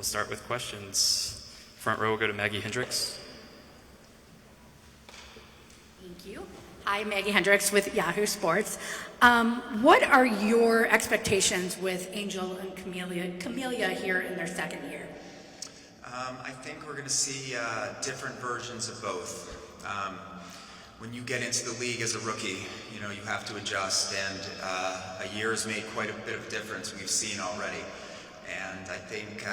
we'll start with questions. Front row will go to Maggie Hendricks. Thank you. Hi, Maggie Hendricks with Yahoo Sports. What are your expectations with Angel and Camellia here in their second year? I think we're going to see different versions of both. When you get into the league as a rookie, you have to adjust, and a year has made quite a bit of difference, we've seen already. And I think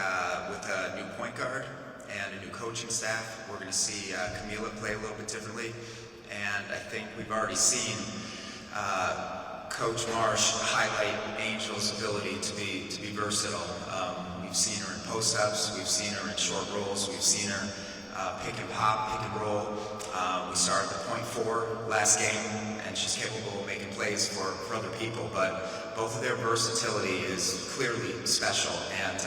with a new point guard and a new coaching staff, we're going to see Camila play a little bit differently. And I think we've already seen Coach Marsh highlight Angel's ability to be versatile. We've seen her in post-ups, we've seen her in short rolls, we've seen her pick and pop, pick and roll. We started the point four last game, and she's capable of making plays for other people, but both of their versatility is clearly special, and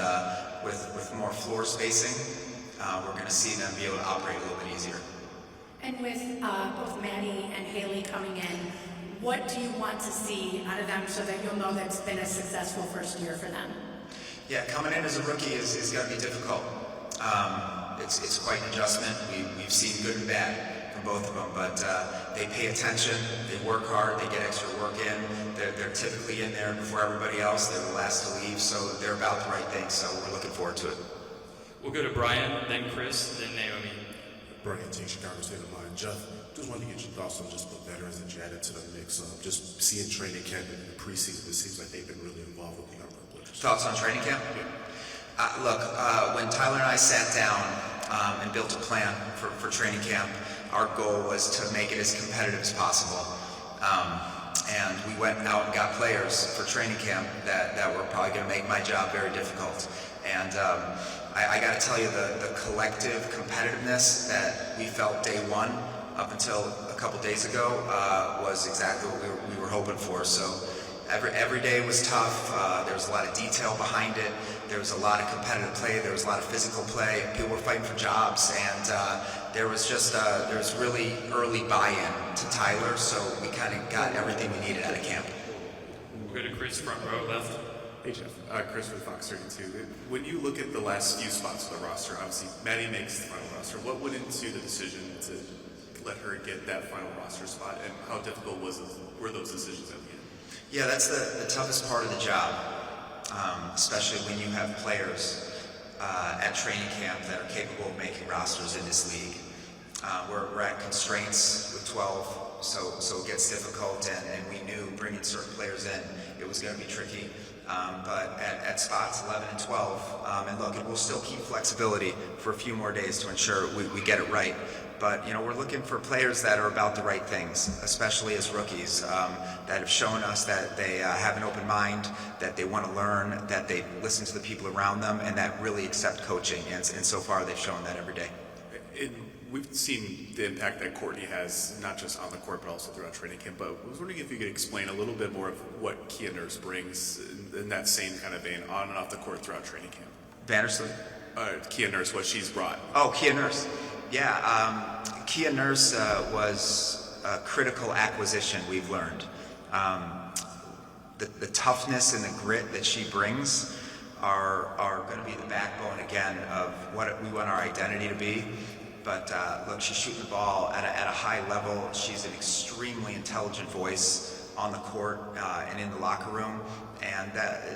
with more floor spacing, we're going to see them be able to operate a little bit easier. And with both Maddie and Haley coming in, what do you want to see out of them so that you'll know that it's been a successful first year for them? Yeah, coming in as a rookie is going to be difficult. It's quite an adjustment. We've seen good and bad from both of them, but they pay attention, they work hard, they get extra work in. They're typically in there before everybody else. They're the last to leave, so they're about the right thing, so we're looking forward to it. We'll go to Brian, then Chris, then Naomi. Brian T. Chicago State of Mind. Jeff, just wanted to get your thoughts on just the veterans that you added to the mix. Just seeing training camp in the preseason, it seems like they've been really involved with the younger players. Thoughts on training camp? Look, when Tyler and I sat down and built a plan for training camp, our goal was to make it as competitive as possible. And we went out and got players for training camp that were probably going to make my job very difficult. And I got to tell you, the collective competitiveness that we felt day one up until a couple days ago was exactly what we were hoping for. So every day was tough. There was a lot of detail behind it. There was a lot of competitive play. There was a lot of physical play. People were fighting for jobs, and there was really early buy-in to Tyler. So we kind of got everything we needed out of camp. We'll go to Chris, front row left. Hey Jeff, Chris with Fox 32. When you look at the last few spots of the roster, obviously Maddie makes the final roster. What went into the decision to let her get that final roster spot, and how difficult were those decisions at the end? Yeah, that's the toughest part of the job, especially when you have players at training camp that are capable of making rosters in this league. We're at constraints with 12, so it gets difficult, and we knew bringing certain players in, it was going to be tricky. But at spots 11 and 12, and look, we'll still keep flexibility for a few more days to ensure we get it right. But we're looking for players that are about the right things, especially as rookies, that have shown us that they have an open mind, that they want to learn, that they listen to the people around them, and that really accept coaching. And so far, they've shown that every day. We've seen the impact that Courtney has, not just on the court, but also throughout training camp. But I was wondering if you could explain a little bit more of what Kia Nurse brings in that same kind of vein, on and off the court throughout training camp. Vandersloot? Kia Nurse, what she's brought. Oh, Kia Nurse. Yeah, Kia Nurse was a critical acquisition, we've learned. The toughness and the grit that she brings are going to be the backbone, again, of what we want our identity to be. But look, she's shooting the ball at a high level. She's an extremely intelligent voice on the court and in the locker room. And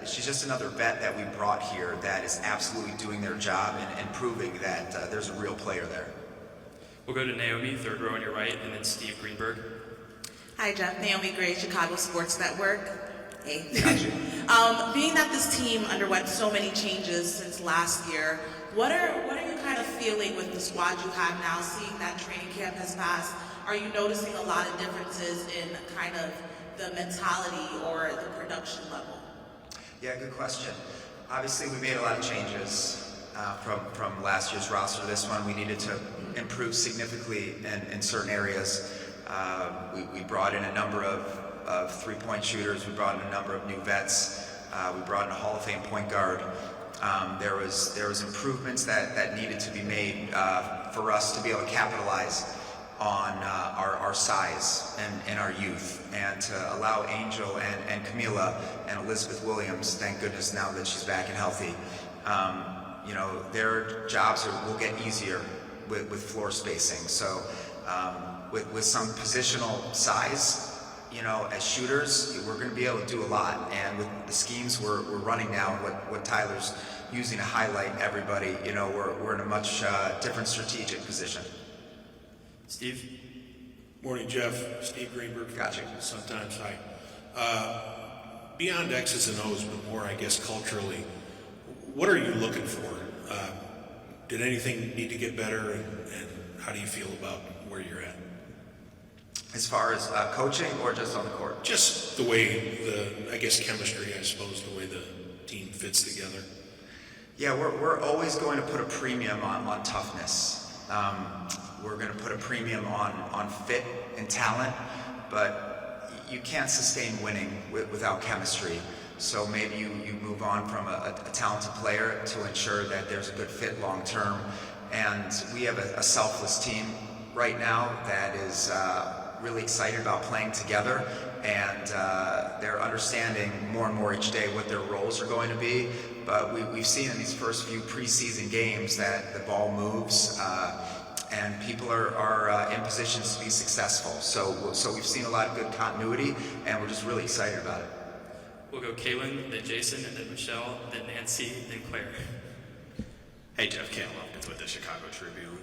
she's just another vet that we brought here that is absolutely doing their job and proving that there's a real player there. We'll go to Naomi, third row on your right, and then Steve Greenberg. Hi, Jeff. Naomi Gray, Chicago Sports Network. Hey. Gotcha. Being that this team underwent so many changes since last year, what are you kind of feeling with the squad you have now, seeing that training camp has passed? Are you noticing a lot of differences in kind of the mentality or the production level? Yeah, good question. Obviously, we made a lot of changes from last year's roster to this one. We needed to improve significantly in certain areas. We brought in a number of three-point shooters. We brought in a number of new vets. We brought in a Hall of Fame point guard. There was improvements that needed to be made for us to be able to capitalize on our size and our youth, and to allow Angel and Camila and Elizabeth Williams, thank goodness now that she's back and healthy, their jobs will get easier with floor spacing. So with some positional size, as shooters, we're going to be able to do a lot. And with the schemes we're running now, what Tyler's using to highlight everybody, we're in a much different strategic position. Steve? Morning, Jeff. Steve Greenberg. Gotcha. Sometimes hi. Beyond X's and O's, but more, I guess, culturally, what are you looking for? Did anything need to get better, and how do you feel about where you're at? As far as coaching or just on the court? Just the way chemistry, I suppose, the way the team fits together. Yeah, we're always going to put a premium on toughness. We're going to put a premium on fit and talent, but you can't sustain winning without chemistry. So maybe you move on from a talented player to ensure that there's a good fit long term. And we have a selfless team right now that is really excited about playing together, and they're understanding more and more each day what their roles are going to be. But we've seen in these first few preseason games that the ball moves, and people are in positions to be successful. So we've seen a lot of good continuity, and we're just really excited about it. We'll go Kaylin, then Jason, and then Michelle, then Nancy, then Claire. Hey Jeff, Cam Watkins with the Chicago Tribune.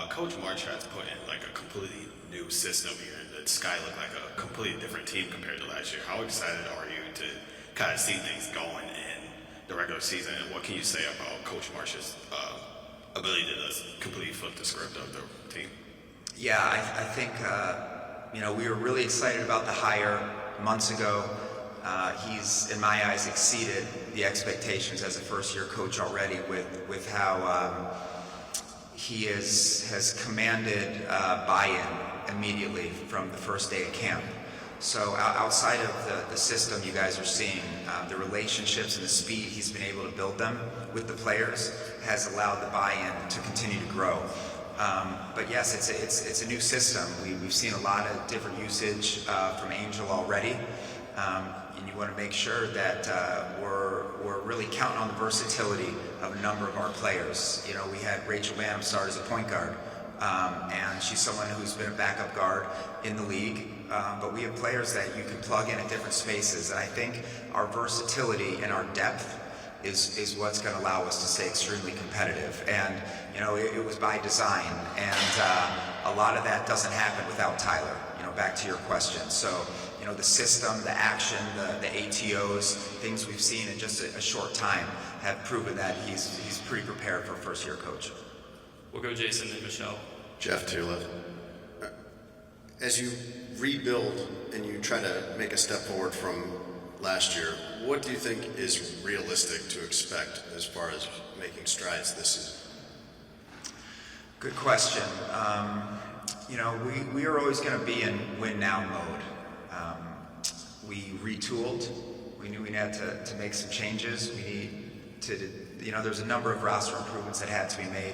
Coach March has put in like a completely new system here, and the Sky look like a completely different team compared to last year. How excited are you to kind of see things going in the regular season, and what can you say about Coach March's ability to just completely flip the script of the team? Yeah, I think we were really excited about the hire months ago. He's, in my eyes, exceeded the expectations as a first-year coach already with how he has commanded buy-in immediately from the first day of camp. So outside of the system you guys are seeing, the relationships and the speed he's been able to build them with the players has allowed the buy-in to continue to grow. But yes, it's a new system. We've seen a lot of different usage from Angel already. And you want to make sure that we're really counting on the versatility of a number of our players. We had Rachel Bam start as a point guard, and she's someone who's been a backup guard in the league. But we have players that you can plug in at different spaces, and I think our versatility and our depth is what's going to allow us to stay extremely competitive. And it was by design, and a lot of that doesn't happen without Tyler. Back to your question. So the system, the action, the ATOs, things we've seen in just a short time have proven that he's pretty prepared for a first-year coach. We'll go Jason, then Michelle. Jeff, to your left. As you rebuild and you try to make a step forward from last year, what do you think is realistic to expect as far as making strides this season? Good question. We are always going to be in win-now mode. We retooled. We knew we had to make some changes. We need to, there's a number of roster improvements that had to be made.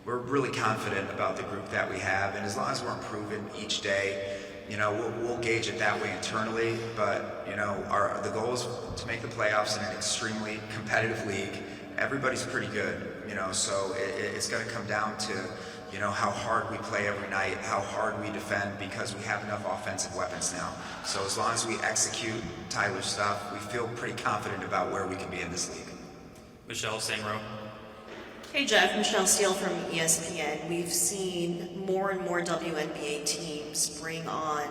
We're really confident about the group that we have, and as long as we're improving each day, we'll gauge it that way internally. But the goal is to make the playoffs in an extremely competitive league. Everybody's pretty good, so it's going to come down to how hard we play every night, how hard we defend, because we have enough offensive weapons now. So as long as we execute Tyler's stuff, we feel pretty confident about where we can be in this league. Michelle, same row. Hey Jeff, Michelle Steele from ESPN. We've seen more and more WNBA teams bring on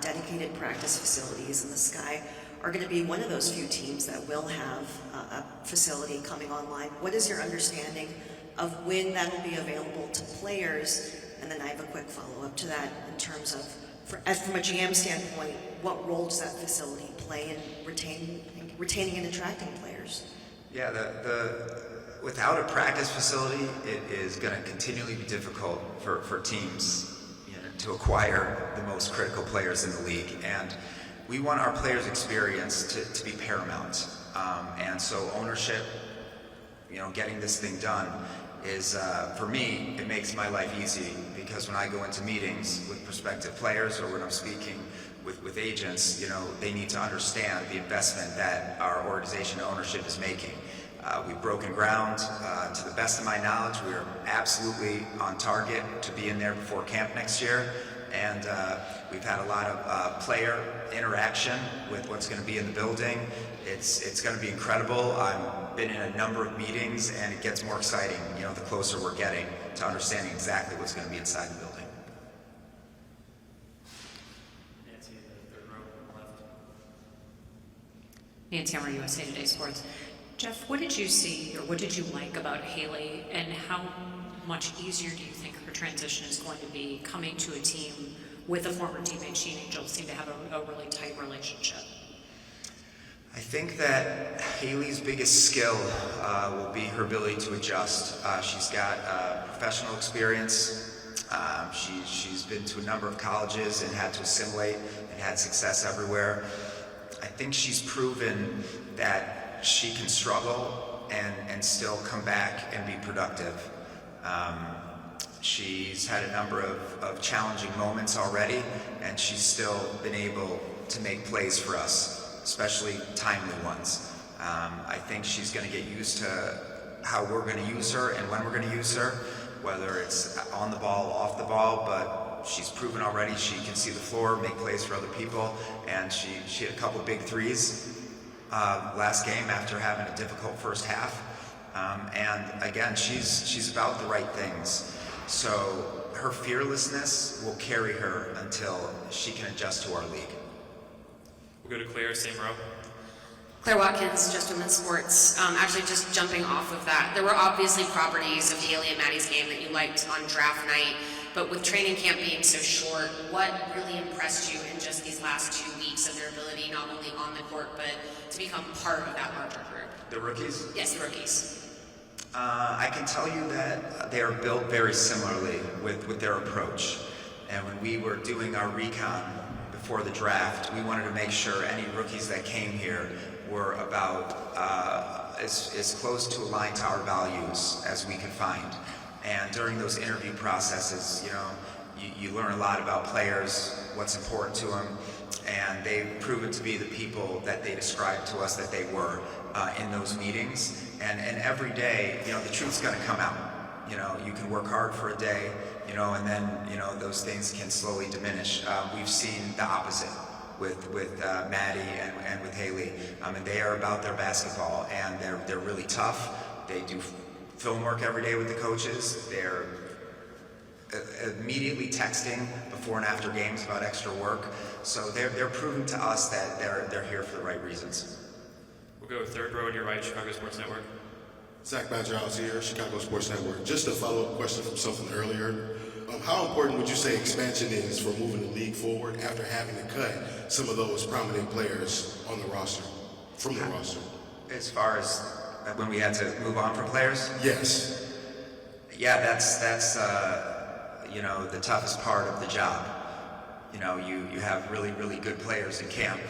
dedicated practice facilities, and the Sky are going to be one of those few teams that will have a facility coming online. What is your understanding of when that will be available to players? And then I have a quick follow-up to that in terms of, from a GM standpoint, what role does that facility play in retaining and attracting players? Yeah, without a practice facility, it is going to continually be difficult for teams to acquire the most critical players in the league. And we want our players' experience to be paramount. And so ownership, getting this thing done is, for me, it makes my life easy, because when I go into meetings with prospective players or when I'm speaking with agents, they need to understand the investment that our organization ownership is making. We've broken ground. To the best of my knowledge, we are absolutely on target to be in there before camp next year. And we've had a lot of player interaction with what's going to be in the building. It's going to be incredible. I've been in a number of meetings, and it gets more exciting, the closer we're getting to understanding exactly what's going to be inside the building. Nancy, in the third row on the left. Nancy Hammer, USA Today Sports. Jeff, what did you see or what did you like about Haley, and how much easier do you think her transition is going to be coming to a team with a former teammate? She and Angel seem to have a really tight relationship. I think that Haley's biggest skill will be her ability to adjust. She's got professional experience. She's been to a number of colleges and had to assimilate and had success everywhere. I think she's proven that she can struggle and still come back and be productive. She's had a number of challenging moments already, and she's still been able to make plays for us, especially timely ones. I think she's going to get used to how we're going to use her and when we're going to use her, whether it's on the ball, off the ball, but she's proven already she can see the floor, make plays for other people, and she hit a couple big threes last game after having a difficult first half. And again, she's about the right things. So her fearlessness will carry her until she can adjust to our league. We'll go to Claire, same row. Claire Watkins, Just Women's Sports. Actually, just jumping off of that, there were obviously properties of Haley and Maddie's game that you liked on draft night, but with training camp being so short, what really impressed you in just these last 2 weeks of their ability, not only on the court, but to become part of that larger group? The rookies? Yes, the rookies. I can tell you that they are built very similarly with their approach. And when we were doing our recon before the draft, we wanted to make sure any rookies that came here were about as close to aligned to our values as we could find. And during those interview processes, you learn a lot about players, what's important to them, and they've proven to be the people that they described to us that they were in those meetings. And every day, the truth's going to come out. You can work hard for a day, and then, those things can slowly diminish. We've seen the opposite with Maddie and with Haley. And they are about their basketball, and they're really tough. They do film work every day with the coaches. They're immediately texting before and after games about extra work. So they're proving to us that they're here for the right reasons. We'll go third row on your right, Chicago Sports Network. Zack Badger out here, Chicago Sports Network. Just a follow-up question from something earlier. How important would you say expansion is for moving the league forward after having to cut some of those prominent players on the roster, from the roster? As far as when we had to move on from players? Yes. Yeah, that's the toughest part of the job. You have really, really good players in camp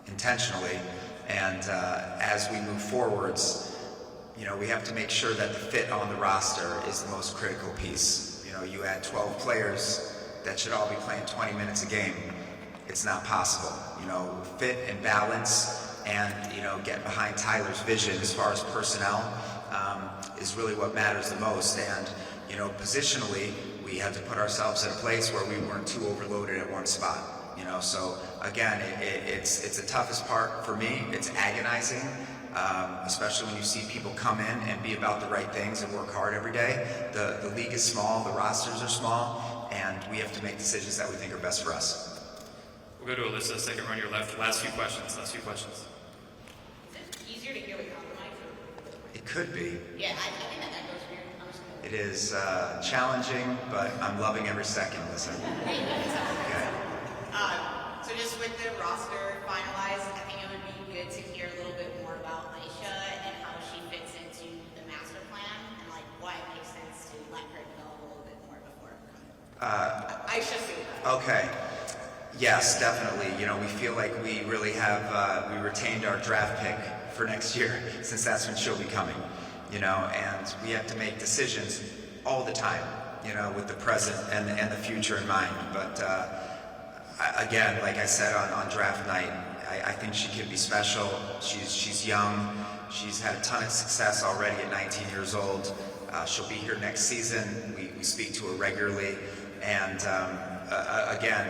intentionally, and as we move forwards, we have to make sure that the fit on the roster is the most critical piece. You add 12 players that should all be playing 20 minutes a game. It's not possible. Fit and balance and, get behind Tyler's vision as far as personnel is really what matters the most. And, positionally, we had to put ourselves in a place where we weren't too overloaded at one spot. So again, it's the toughest part for me. It's agonizing. Especially when you see people come in and be about the right things and work hard every day. The league is small, the rosters are small, and we have to make decisions that we think are best for us. We'll go to Alyssa, second row on your left. Last few questions. Is it easier to hear without the mic? It could be. Yeah, I think that goes weird. It is challenging, but I'm loving every second, Alyssa. Okay. So just with the roster finalized, I think it would be good to hear a little bit more about Aisha and how she fits into the master plan and why it makes sense to let her develop a little bit more before coming. Aisha Jefferson. Okay. Yes, definitely. We feel like we really have, we retained our draft pick for next year since that's when she'll be coming, and we have to make decisions all the time, with the present and the future in mind. But again, like I said on draft night, I think she can be special. She's young. She's had a ton of success already at 19 years old. She'll be here next season. We speak to her regularly. And again,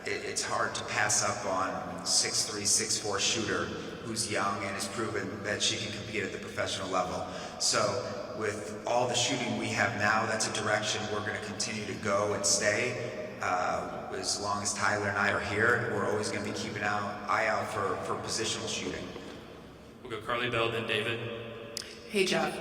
it's hard to pass up on 6'3", 6'4" shooter who's young and has proven that she can compete at the professional level. So with all the shooting we have now, that's a direction we're going to continue to go and stay. As long as Tyler and I are here, we're always going to be keeping an eye out for positional shooting. We'll go Carly Bell, then David. Hey, Jeff.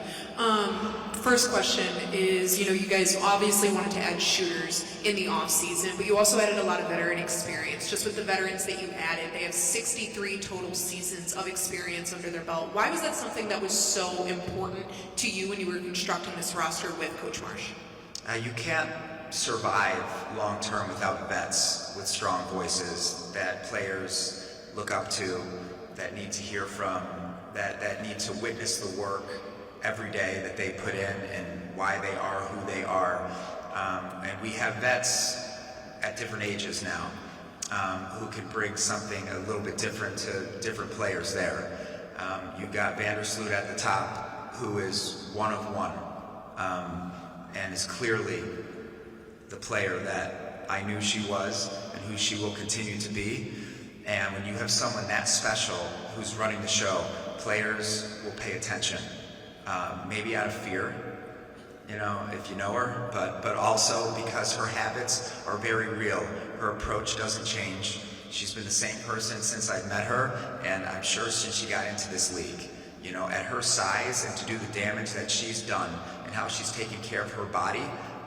First question is, you guys obviously wanted to add shooters in the off season, but you also added a lot of veteran experience. Just with the veterans that you added, they have 63 total seasons of experience under their belt. Why was that something that was so important to you when you were constructing this roster with Coach Marsh? You can't survive long term without vets with strong voices that players look up to, that need to hear from, that need to witness the work every day that they put in and why they are who they are. And we have vets at different ages now who can bring something a little bit different to different players there. You've got Vandersloot at the top, who is one of one and is clearly the player that I knew she was and who she will continue to be. And when you have someone that special who's running the show, players will pay attention, maybe out of fear, if you know her, but also because her habits are very real. Her approach doesn't change. She's been the same person since I met her, and I'm sure since she got into this league. At her size and to do the damage that she's done and how she's taken care of her body,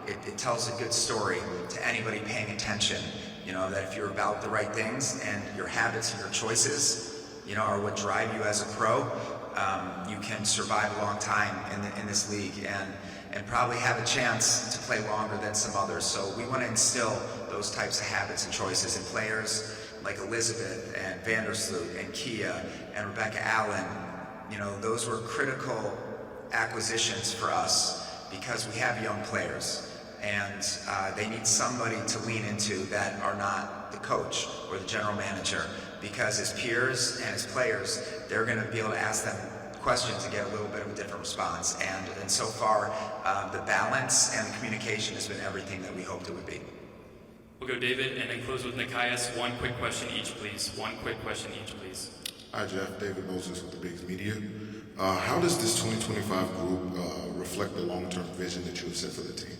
it tells a good story to anybody paying attention. That if you're about the right things and your habits and your choices, are what drive you as a pro, you can survive a long time in this league and probably have a chance to play longer than some others. So we want to instill those types of habits and choices in players like Elizabeth and Vandersloot and Kia and Rebecca Allen. Those were critical acquisitions for us because we have young players. And they need somebody to lean into that are not the coach or the general manager, because as peers and as players, they're going to be able to ask them questions and get a little bit of a different response. And so far, the balance and the communication has been everything that we hoped it would be. We'll go David and then close with Nikias. One quick question each, please. One quick question each, please. Hi, Jeff. David Moses with the Bigs Media. How does this 2025 group reflect the long-term vision that you have set for the team?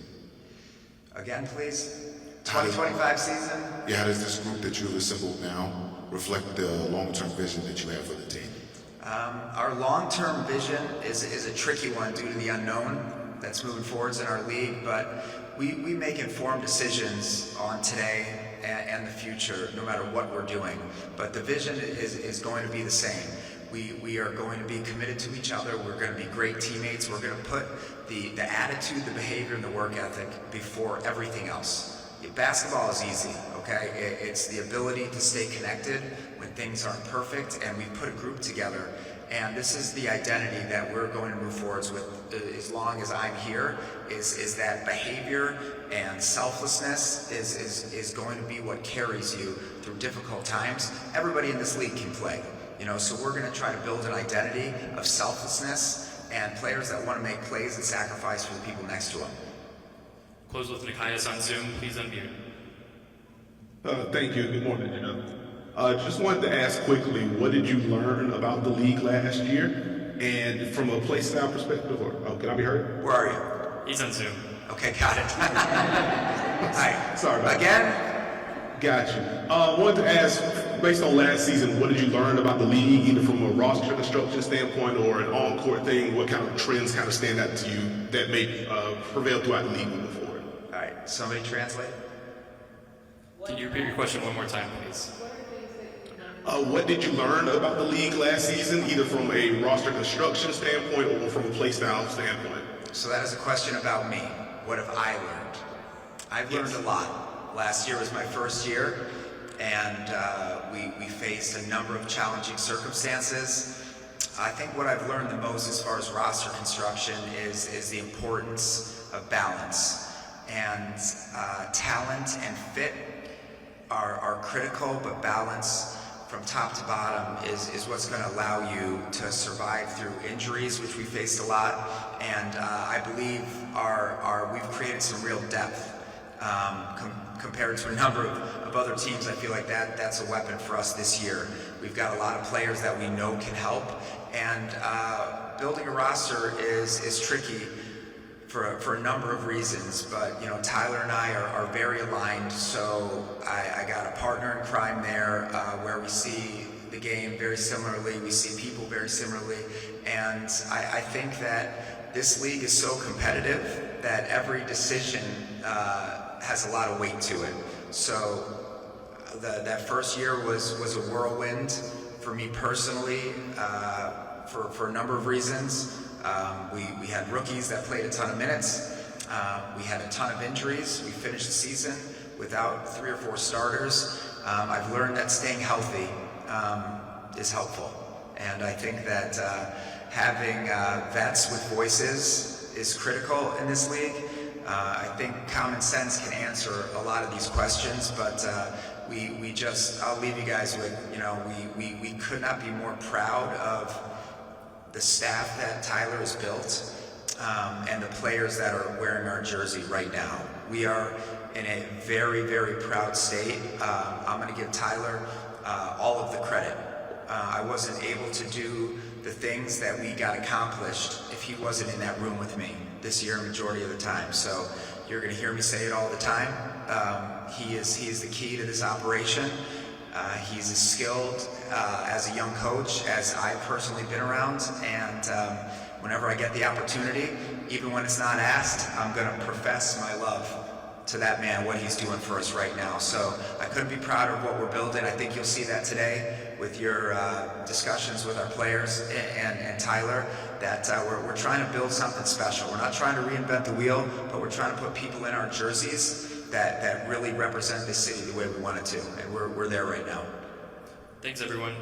Again, please. 2025 season? Yeah, how does this group that you've assembled now reflect the long-term vision that you have for the team? Our long-term vision is a tricky one due to the unknown that's moving forwards in our league, but we make informed decisions on today and the future, no matter what we're doing. But the vision is going to be the same. We are going to be committed to each other. We're going to be great teammates. We're going to put the attitude, the behavior, and the work ethic before everything else. Basketball is easy, okay? It's the ability to stay connected when things aren't perfect, and we put a group together. And this is the identity that we're going to move forwards with as long as I'm here, is that behavior and selflessness is going to be what carries you through difficult times. Everybody in this league can play. So we're going to try to build an identity of selflessness and players that want to make plays and sacrifice for the people next to them. Close with Nikias on Zoom. Please unmute. Thank you. Good morning, just wanted to ask quickly, what did you learn about the league last year? And from a play style perspective, can I be heard? Where are you? He's on Zoom. Okay, got it. Hi. Sorry about Again? That. Got you. Wanted to ask, based on last season, what did you learn about the league, either from a roster construction standpoint or an on-court thing? What kind of trends kind of stand out to you that may prevail throughout the league moving forward? All right, somebody translate. Can you repeat your question one more time, please? What did you learn about the league last season, either from a roster construction standpoint or from a play style standpoint? So that is a question about me. What have I learned? I've learned a lot. Last year was my first year, and we faced a number of challenging circumstances. I think what I've learned the most as far as roster construction is the importance of balance. And talent and fit are critical, but balance from top to bottom is what's going to allow you to survive through injuries, which we faced a lot. And I believe we've created some real depth compared to a number of other teams. I feel like that's a weapon for us this year. We've got a lot of players that we know can help, and building a roster is tricky for a number of reasons. But Tyler and I are very aligned, so I got a partner in crime there, where we see the game very similarly, we see people very similarly, and I think that this league is so competitive that every decision has a lot of weight to it. So that first year was a whirlwind for me personally, for a number of reasons. We had rookies that played a ton of minutes. We had a ton of injuries. We finished the season without 3 or 4 starters. I've learned that staying healthy is helpful. And I think that having vets with voices is critical in this league. I think common sense can answer a lot of these questions, but I'll leave you guys with, we could not be more proud of the staff that Tyler has built, and the players that are wearing our jersey right now. We are in a very, very proud state. I'm going to give Tyler all of the credit. I wasn't able to do the things that we got accomplished if he wasn't in that room with me this year, majority of the time. So you're going to hear me say it all the time. He is the key to this operation. He's as skilled as a young coach as I've personally been around, and whenever I get the opportunity, even when it's not asked, I'm going to profess my love to that man, what he's doing for us right now. So I couldn't be prouder of what we're building. I think you'll see that today with your discussions with our players and Tyler, that we're trying to build something special. We're not trying to reinvent the wheel, but we're trying to put people in our jerseys that really represent this city the way we want it to, and we're there right now. Thanks, everyone.